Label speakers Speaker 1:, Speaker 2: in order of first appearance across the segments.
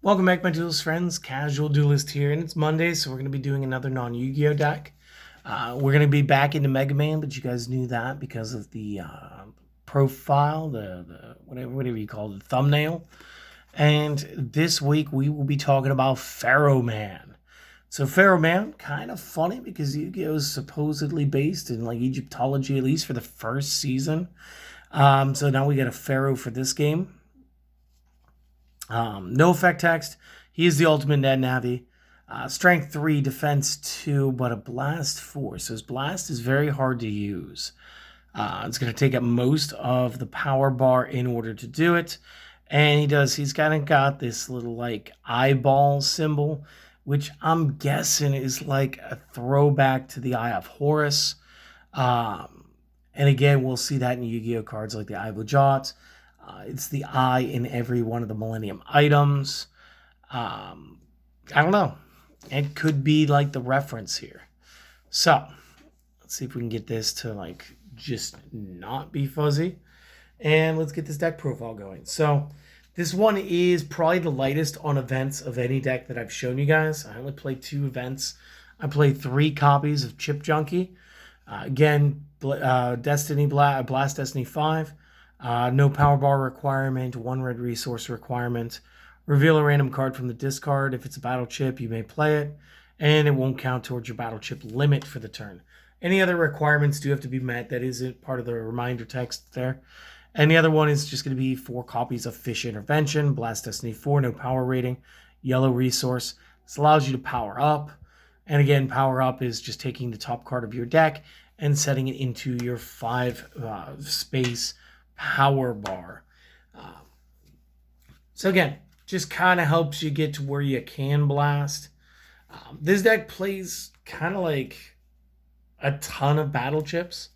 Speaker 1: Welcome back, my Duelist friends. Casual Duelist here, and it's Monday, so we're going to be doing another non-Yu-Gi-Oh deck. We're going to be back into Megaman, but you guys knew that because of the profile, the whatever you call it, the thumbnail. And this week we will be talking about Pharoahman. So Pharoahman, kind of funny because Yu-Gi-Oh is supposedly based in like Egyptology, at least for the first season. So now we get a Pharaoh for this game. No effect text. He is the ultimate net Navi. Strength 3, defense 2, but a blast 4. So his blast is very hard to use. It's going to take up most of the power bar in order to do it. And he's kind of got this little like eyeball symbol, which I'm guessing is like a throwback to the Eye of Horus. And again, we'll see that in Yu-Gi-Oh cards like the Eye of Lajat. It's the eye in every one of the Millennium items. I don't know. It could be like the reference here. So, let's see if we can get this to like just not be fuzzy. And let's get this deck profile going. So, this one is probably the lightest on events of any deck that I've shown you guys. I only played 2 events. I played 3 copies of Chip Junkie. Again, Blast Destiny 5. No power bar requirement, 1 red resource requirement. Reveal a random card from the discard. If it's a battle chip, you may play it, and it won't count towards your battle chip limit for the turn. Any other requirements do have to be met. That isn't part of the reminder text there. And the other one is just going to be 4 copies of Fish Intervention, Blast Destiny 4, no power rating, yellow resource. This allows you to power up. And again, power up is just taking the top card of your deck and setting it into your 5 space power bar. So again, just kind of helps you get to where you can blast. This deck plays kind of like a ton of battle chips,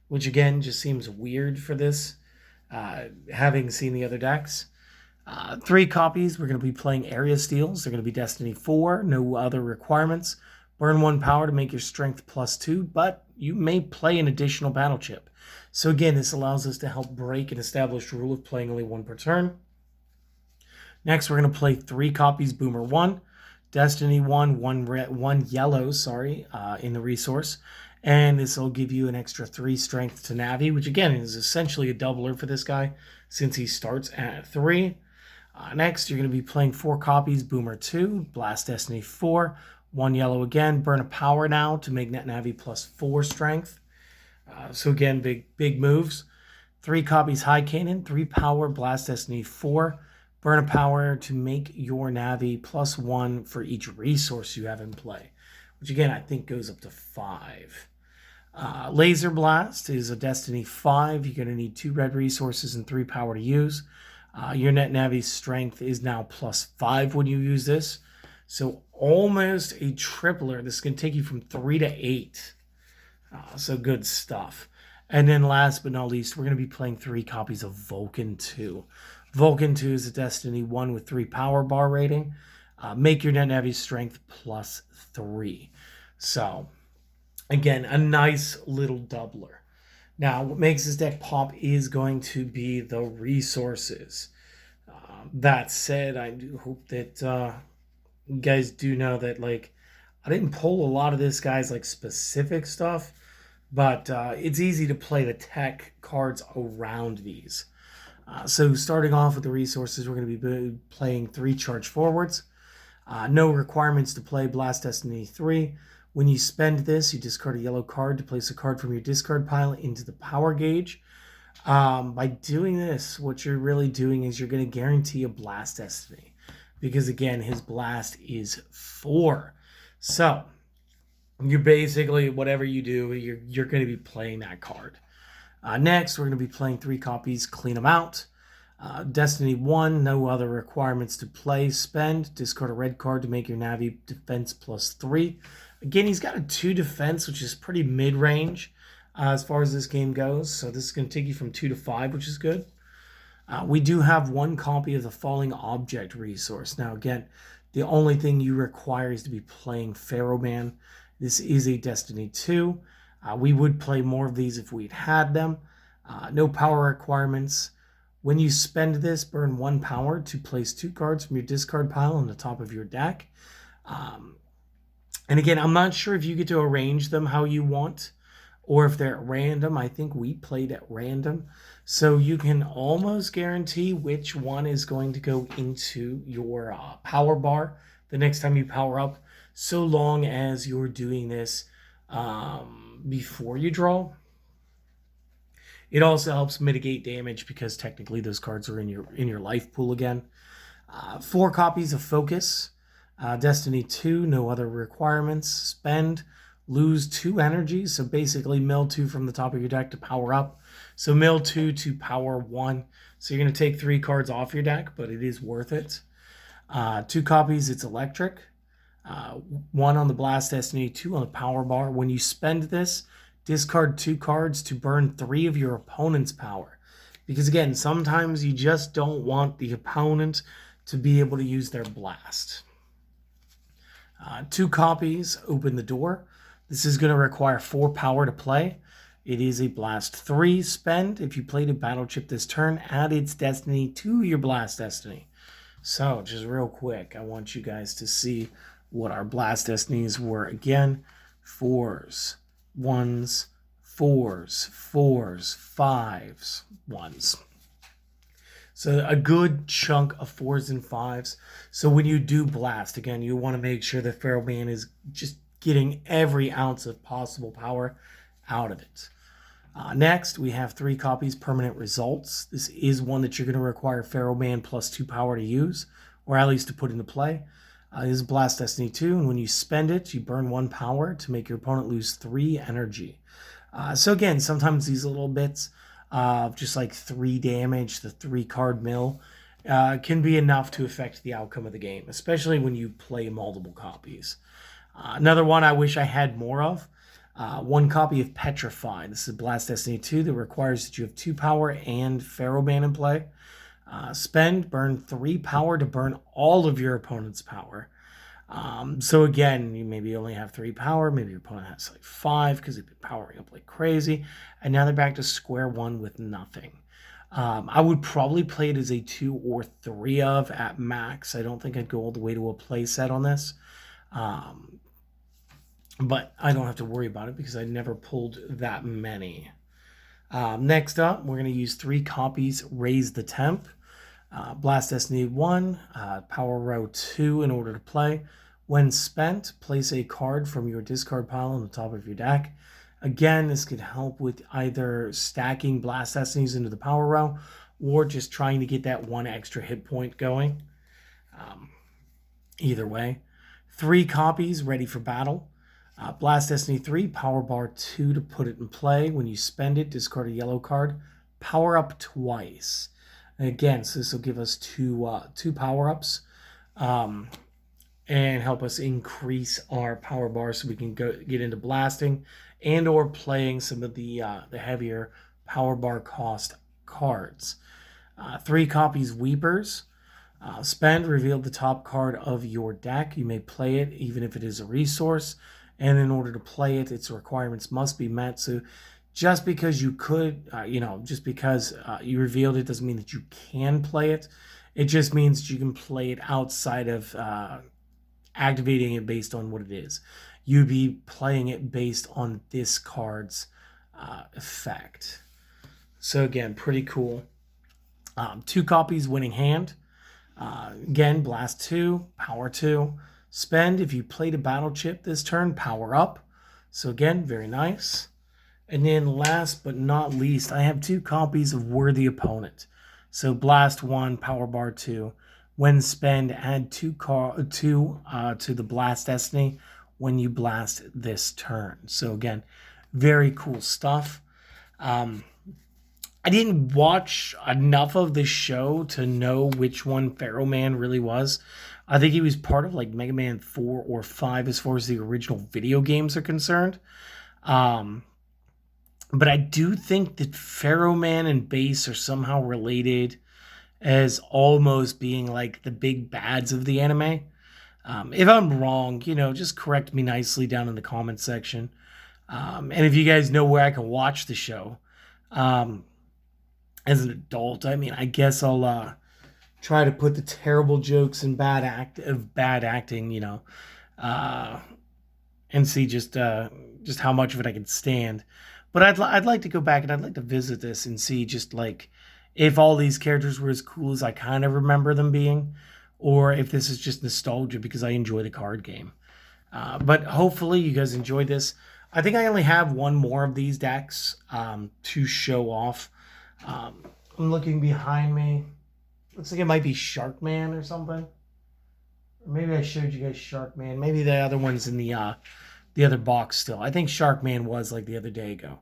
Speaker 1: which again just seems weird for this, having seen the other decks. 3 copies, we're going to be playing area steals. They're going to be Destiny 4, no other requirements. Burn 1 power to make your strength +2, but you may play an additional battle chip. So again, this allows us to help break an established rule of playing only 1 per turn. Next, we're going to play 3 copies Boomer 1, Destiny 1, 1 yellow, in the resource. And this will give you an extra 3 strength to Navi, which again is essentially a doubler for this guy since he starts at 3. Next, you're going to be playing 4 copies Boomer 2, Blast Destiny 4, 1 yellow again, burn a power now to make net Navi +4 strength. So again, big moves. 3 copies High Cannon, 3 power, Blast Destiny 4. Burn a power to make your Navi +1 for each resource you have in play, which again, I think goes up to 5. Laser Blast is a Destiny 5. You're going to need 2 red resources and 3 power to use. Your net Navi strength is now +5 when you use this. So almost a tripler. This can take you from 3 to 8. So good stuff. And then last but not least, we're going to be playing 3 copies of Vulcan 2. Vulcan 2 is a Destiny 1 with 3 power bar rating. Make your net Navi strength +3. So, again, a nice little doubler. Now, what makes this deck pop is going to be the resources. That said, I do hope that you guys do know that, like, I didn't pull a lot of this guy's, like, specific stuff, but it's easy to play the tech cards around these. So starting off with the resources, we're going to be playing 3 charge forwards. No requirements to play Blast Destiny 3. When you spend this, you discard a yellow card to place a card from your discard pile into the power gauge. By doing this, what you're really doing is you're going to guarantee a Blast Destiny. Because again, his blast is 4. So, you're basically, whatever you do, you're going to be playing that card. Next, we're going to be playing 3 copies, Clean Them Out. Destiny 1, no other requirements to play. Spend, discard a red card to make your Navi defense +3. Again, he's got a 2 defense, which is pretty mid-range as far as this game goes. So this is going to take you from 2 to 5, which is good. We do have 1 copy of the Falling Object resource. Now, again, the only thing you require is to be playing Pharoahman. This is a Destiny 2. We would play more of these if we'd had them. No power requirements. When you spend this, burn 1 power to place 2 cards from your discard pile on the top of your deck. And again, I'm not sure if you get to arrange them how you want or if they're at random. I think we played at random. So you can almost guarantee which one is going to go into your power bar the next time you power up, so long as you're doing this before you draw. It also helps mitigate damage because technically those cards are in your life pool again. 4 copies of Focus. Destiny 2, no other requirements. Spend, lose 2 energies. So basically mill 2 from the top of your deck to power up. So mill 2 to power 1. So you're going to take 3 cards off your deck, but it is worth it. 2 copies, it's electric. 1 on the Blast Destiny, 2 on the power bar. When you spend this, discard 2 cards to burn 3 of your opponent's power. Because again, sometimes you just don't want the opponent to be able to use their blast. 2 copies, open the door. This is going to require 4 power to play. It is a blast 3 spend. If you played a battle chip this turn, add its destiny to your blast destiny. So just real quick, I want you guys to see what our blast destinies were again. 4s, 1s, 4s, 4s, 5s, 1s. So a good chunk of 4s and 5s. So when you do blast, again, you want to make sure that Pharoahman is just getting every ounce of possible power out of it. Next, we have 3 copies Permanent Results. This is one that you're going to require Pharoahman plus 2 power to use, or at least to put into play. This is Blast Destiny 2, and when you spend it, you burn 1 power to make your opponent lose 3 energy. So again, sometimes these little bits of just like 3 damage, the 3 card mill, can be enough to affect the outcome of the game, especially when you play multiple copies. Another one I wish I had more of, 1 copy of Petrify. This is Blast Destiny 2 that requires that you have 2 power and Pharoahman in play. Spend, burn 3 power to burn all of your opponent's power. So again, you maybe only have 3 power, maybe your opponent has like 5 because they've been powering up like crazy, and now they're back to square one with nothing. I would probably play it as a 2 or 3 of at max. I don't think I'd go all the way to a play set on this. But I don't have to worry about it because I never pulled that many. Next up, we're going to use 3 copies Raise the Temp. Blast Destiny 1, Power Row 2 in order to play. When spent, place a card from your discard pile on the top of your deck. Again, this could help with either stacking Blast Destinies into the Power Row or just trying to get that 1 extra hit point going. Either way. 3 copies ready for battle. Blast Destiny 3, Power Bar 2 to put it in play. When you spend it, discard a yellow card. Power up twice. Again, so this will give us 2 power-ups and help us increase our power bar so we can get into blasting and or playing some of the heavier power bar cost cards. 3 copies Weepers. Spend, reveal the top card of your deck. You may play it even if it is a resource, and in order to play it, its requirements must be met. So just because you could, just because you revealed it doesn't mean that you can play it. It just means that you can play it outside of activating it based on what it is. You'd be playing it based on this card's effect. So again, pretty cool. 2 copies Winning Hand. Again, Blast 2, Power 2. Spend, if you played a battle chip this turn, power up. So again, very nice. And then last but not least, I have 2 copies of Worthy Opponent. So Blast 1, Power Bar 2. When spend, add 2 to the Blast Destiny when you blast this turn. So again, very cool stuff. I didn't watch enough of the show to know which one Pharoahman really was. I think he was part of like Megaman 4 or 5 as far as the original video games are concerned. But I do think that Pharoahman and Base are somehow related as almost being like the big bads of the anime. If I'm wrong, just correct me nicely down in the comment section. And if you guys know where I can watch the show, as an adult. I mean, I guess I'll try to put the terrible jokes and bad acting, uh, and see just how much of it I can stand. But I'd like to go back and I'd like to visit this and see just like if all these characters were as cool as I kind of remember them being, or if this is just nostalgia because I enjoy the card game. But hopefully you guys enjoyed this. I think I only have one more of these decks to show off. I'm looking behind me. Looks like it might be Sharkman or something. Or maybe I showed you guys Sharkman. Maybe the other one's in the other box still. I think Sharkman was like the other day ago.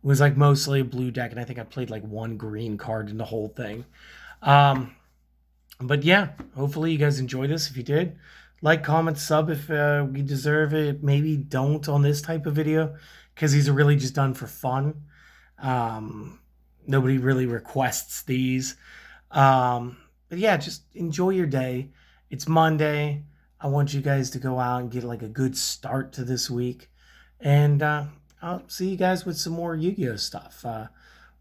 Speaker 1: It was like mostly a blue deck, and I think I played like one green card in the whole thing. Um, but yeah, hopefully you guys enjoyed this. If you did, like, comment, sub if we deserve it. Maybe don't on this type of video because these are really just done for fun. Um, Nobody really requests these. But yeah, just enjoy your day. It's Monday. I want you guys to go out and get like a good start to this week. And I'll see you guys with some more Yu-Gi-Oh stuff.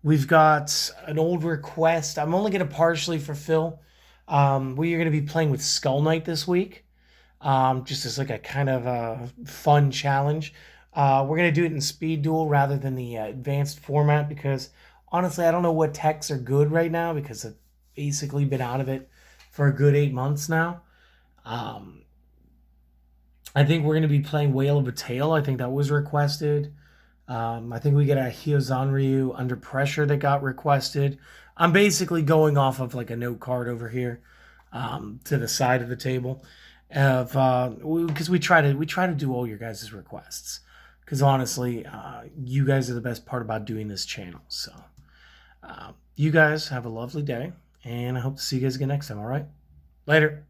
Speaker 1: We've got an old request. I'm only going to partially fulfill. We are going to be playing with Skull Knight this week. Just as like a kind of a fun challenge. We're going to do it in speed duel rather than the advanced format because honestly, I don't know what techs are good right now because I've basically been out of it for a good 8 months now. I think we're going to be playing Whale of a Tale. I think that was requested. I think we get a Hyozanryu Under Pressure that got requested. I'm basically going off of like a note card over here to the side of the table, because we try to do all your guys' requests. Because honestly, you guys are the best part about doing this channel. So you guys have a lovely day, and I hope to see you guys again next time. All right, later.